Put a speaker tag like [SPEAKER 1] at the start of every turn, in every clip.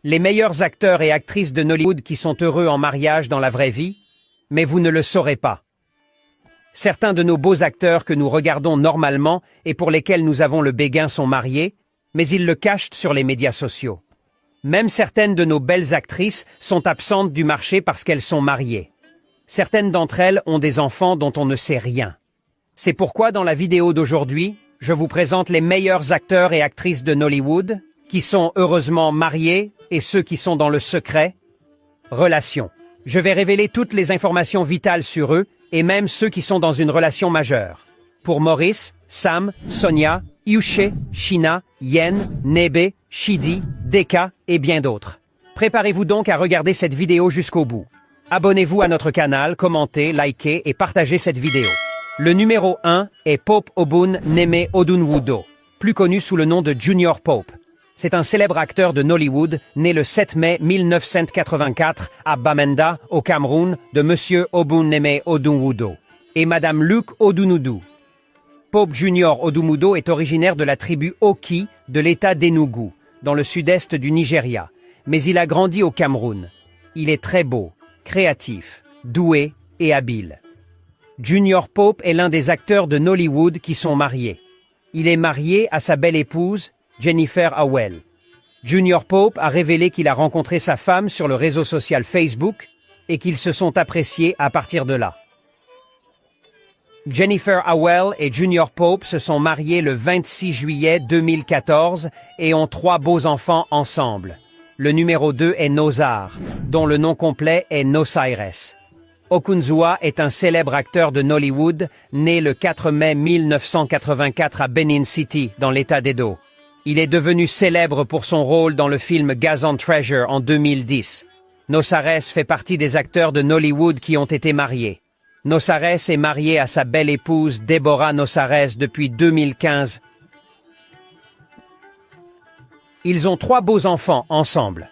[SPEAKER 1] Les meilleurs acteurs et actrices de Nollywood qui sont heureux en mariage dans la vraie vie, mais vous ne le saurez pas. Certains de nos beaux acteurs que nous regardons normalement et pour lesquels nous avons le béguin sont mariés, mais ils le cachent sur les médias sociaux. Même certaines de nos belles actrices sont absentes du marché parce qu'elles sont mariées. Certaines d'entre elles ont des enfants dont on ne sait rien. C'est pourquoi dans la vidéo d'aujourd'hui, je vous présente les meilleurs acteurs et actrices de Nollywood, qui sont heureusement mariés et ceux qui sont dans le secret. Relations. Je vais révéler toutes les informations vitales sur eux et même ceux qui sont dans une relation majeure. Pour Maurice, Sam, Sonia, Yuche, Shina, Yen, Nebe, Shidi, Deka et bien d'autres. Préparez-vous donc à regarder cette vidéo jusqu'au bout. Abonnez-vous à notre canal, commentez, likez et partagez cette vidéo. Le numéro 1 est Pope Obun Neme Odunwodo, plus connu sous le nom de Junior Pope. C'est un célèbre acteur de Nollywood, né le 7 mai 1984 à Bamenda, au Cameroun, de Monsieur Obun Neme Odunwodo et Madame Luke Odunudu. Pope Junior Odumudo est originaire de la tribu Oki de l'État d'Enugu, dans le sud-est du Nigeria, mais il a grandi au Cameroun. Il est très beau, créatif, doué et habile. Junior Pope est l'un des acteurs de Nollywood qui sont mariés. Il est marié à sa belle épouse, Jennifer Howell. Junior Pope a révélé qu'il a rencontré sa femme sur le réseau social Facebook et qu'ils se sont appréciés à partir de là. Jennifer Howell et Junior Pope se sont mariés le 26 juillet 2014 et ont 3 beaux enfants ensemble. Le numéro 2 est Nozar, dont le nom complet est Nosiris. Okunzua est un célèbre acteur de Nollywood, né le 4 mai 1984 à Benin City, dans l'État d'Edo. Il est devenu célèbre pour son rôle dans le film Gazan Treasure en 2010. Nosiris fait partie des acteurs de Nollywood qui ont été mariés. Nosiris est marié à sa belle épouse Deborah Nosiris depuis 2015. Ils ont 3 beaux enfants ensemble.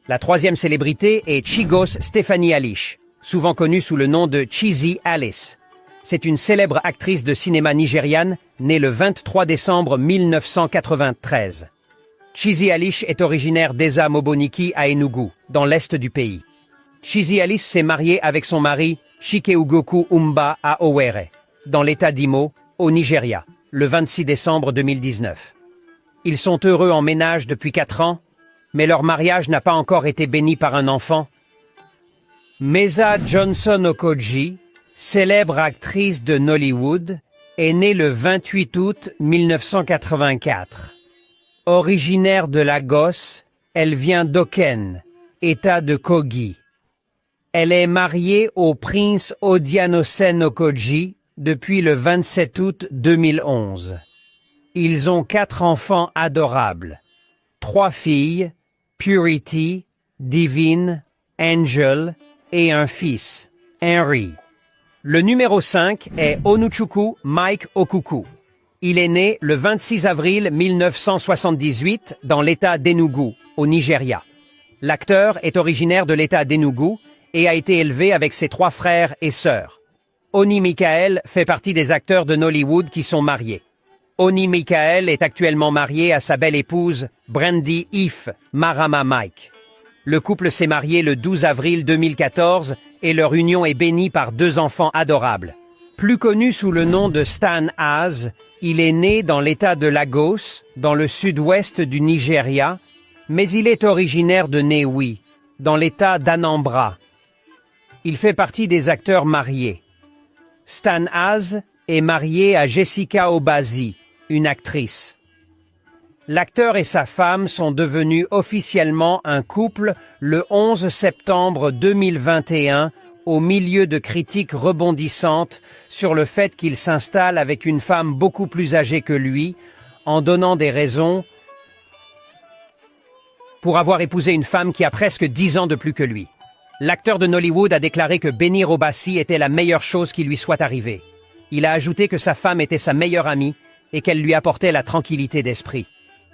[SPEAKER 1] La 3e célébrité est Chigos Stephanie Alice, souvent connue sous le nom de Chizzy Alice. C'est une célèbre actrice de cinéma nigériane, née le 23 décembre 1993. Chizzy Alice est originaire d'Eza Moboniki à Enugu, dans l'est du pays. Chizzy Alice s'est mariée avec son mari Chikeugoku Umba à Owerri, dans l'état d'Imo, au Nigeria, le 26 décembre 2019. Ils sont heureux en ménage depuis 4 ans, mais leur mariage n'a pas encore été béni par un enfant. Meza Johnson Okoji, célèbre actrice de Nollywood, est née le 28 août 1984. Originaire de Lagos, elle vient d'Oken, État de Kogi. Elle est mariée au prince Odianosen Okoji depuis le 27 août 2011. Ils ont 4 enfants adorables. 3 filles, Purity, Divine, Angel et un fils, Henry. Le numéro 5 est Onuchukwu Mike Okuku. Il est né le 26 avril 1978 dans l'état d'Enugu, au Nigeria. L'acteur est originaire de l'état d'Enugu et a été élevé avec ses 3 frères et sœurs. Oni Michael fait partie des acteurs de Nollywood qui sont mariés. Oni Michael est actuellement marié à sa belle épouse Brandy If Marama Mike. Le couple s'est marié le 12 avril 2014 et leur union est bénie par 2 enfants adorables. Plus connu sous le nom de Stan Az, il est né dans l'état de Lagos, dans le sud-ouest du Nigeria, mais il est originaire de Nnewi, dans l'état d'Anambra. Il fait partie des acteurs mariés. Stan Az est marié à Jessica Obazi, une actrice. L'acteur et sa femme sont devenus officiellement un couple le 11 septembre 2021 au milieu de critiques rebondissantes sur le fait qu'il s'installe avec une femme beaucoup plus âgée que lui, en donnant des raisons pour avoir épousé une femme qui a presque 10 ans de plus que lui. L'acteur de Nollywood a déclaré que Benny Robassi était la meilleure chose qui lui soit arrivée. Il a ajouté que sa femme était sa meilleure amie et qu'elle lui apportait la tranquillité d'esprit.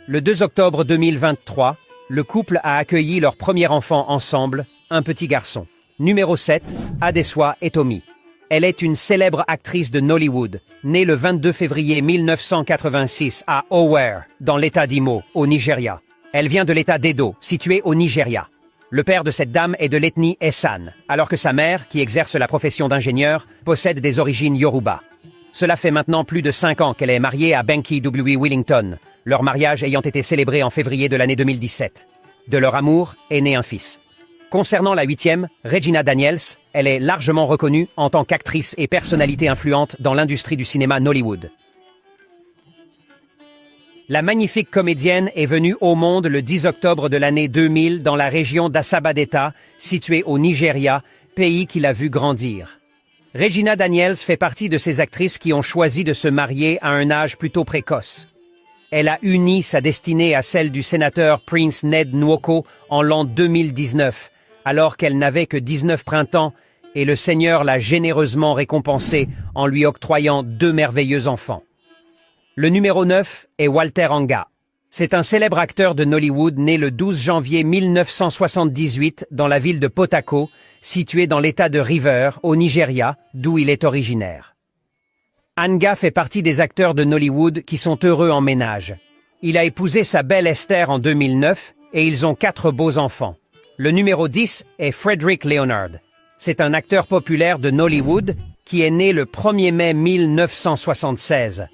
[SPEAKER 1] Le 2 octobre 2023, le couple a accueilli leur premier enfant ensemble, un petit garçon. Numéro 7, Adesua Etomi. Elle est une célèbre actrice de Nollywood, née le 22 février 1986 à Owerri, dans l'état d'Imo, au Nigeria. Elle vient de l'état d'Edo, situé au Nigeria. Le père de cette dame est de l'ethnie Essan, alors que sa mère, qui exerce la profession d'ingénieur, possède des origines Yoruba. Cela fait maintenant plus de 5 ans qu'elle est mariée à Benki W. Willington, leur mariage ayant été célébré en février de l'année 2017. De leur amour est né un fils. Concernant la 8e, Regina Daniels, elle est largement reconnue en tant qu'actrice et personnalité influente dans l'industrie du cinéma Nollywood. La magnifique comédienne est venue au monde le 10 octobre de l'année 2000 dans la région d'Asabadeta, située au Nigeria, pays qui l'a vue grandir. Regina Daniels fait partie de ces actrices qui ont choisi de se marier à un âge plutôt précoce. Elle a uni sa destinée à celle du sénateur Prince Ned Nwoko en l'an 2019, alors qu'elle n'avait que 19 printemps, et le Seigneur l'a généreusement récompensée en lui octroyant 2 merveilleux enfants. Le numéro 9 est Walter Anga. C'est un célèbre acteur de Nollywood né le 12 janvier 1978 dans la ville de Potako, située dans l'état de River, au Nigeria, d'où il est originaire. Anga fait partie des acteurs de Nollywood qui sont heureux en ménage. Il a épousé sa belle Esther en 2009 et ils ont 4 beaux enfants. Le numéro 10 est Frederick Leonard. C'est un acteur populaire de Nollywood qui est né le 1er mai 1976.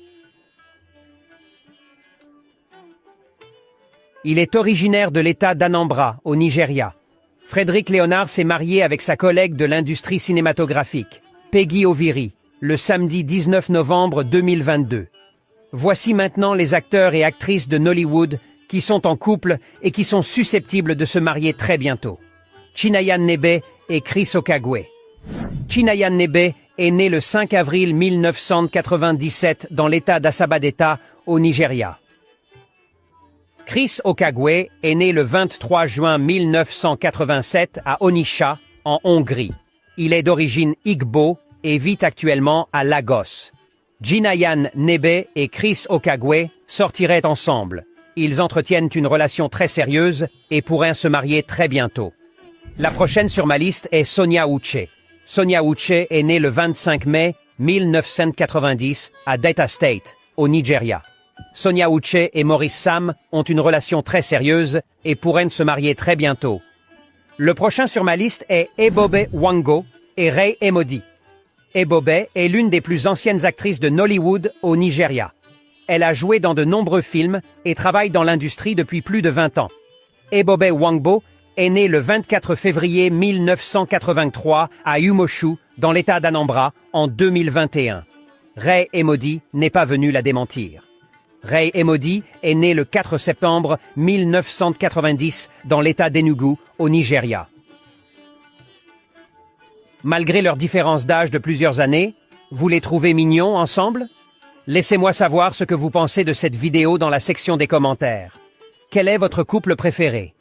[SPEAKER 1] Il est originaire de l'état d'Anambra, au Nigeria. Frederick Leonard s'est marié avec sa collègue de l'industrie cinématographique, Peggy Oviri, le samedi 19 novembre 2022. Voici maintenant les acteurs et actrices de Nollywood qui sont en couple et qui sont susceptibles de se marier très bientôt. Chinayan Nebe et Chris Okagwe. Chinayan Nebe est né le 5 avril 1997 dans l'état d'Asabadeta, au Nigeria. Chris Okagwe est né le 23 juin 1987 à Onitsha, en Hongrie. Il est d'origine Igbo et vit actuellement à Lagos. Chinayan Nebe et Chris Okagwe sortiraient ensemble. Ils entretiennent une relation très sérieuse et pourraient se marier très bientôt. La prochaine sur ma liste est Sonia Uche. Sonia Uche est née le 25 mai 1990 à Delta State, au Nigeria. Sonia Uche et Maurice Sam ont une relation très sérieuse et pourraient se marier très bientôt. Le prochain sur ma liste est Ebobe Wango et Ray Emodi. Ebobe est l'une des plus anciennes actrices de Nollywood au Nigeria. Elle a joué dans de nombreux films et travaille dans l'industrie depuis plus de 20 ans. Ebobe Wango est née le 24 février 1983 à Umoshu, dans l'état d'Anambra, en 2021. Ray Emodi n'est pas venu la démentir. Ray Emodi est né le 4 septembre 1990 dans l'état d'Enugu, au Nigeria. Malgré leur différence d'âge de plusieurs années, vous les trouvez mignons ensemble? Laissez-moi savoir ce que vous pensez de cette vidéo dans la section des commentaires. Quel est votre couple préféré?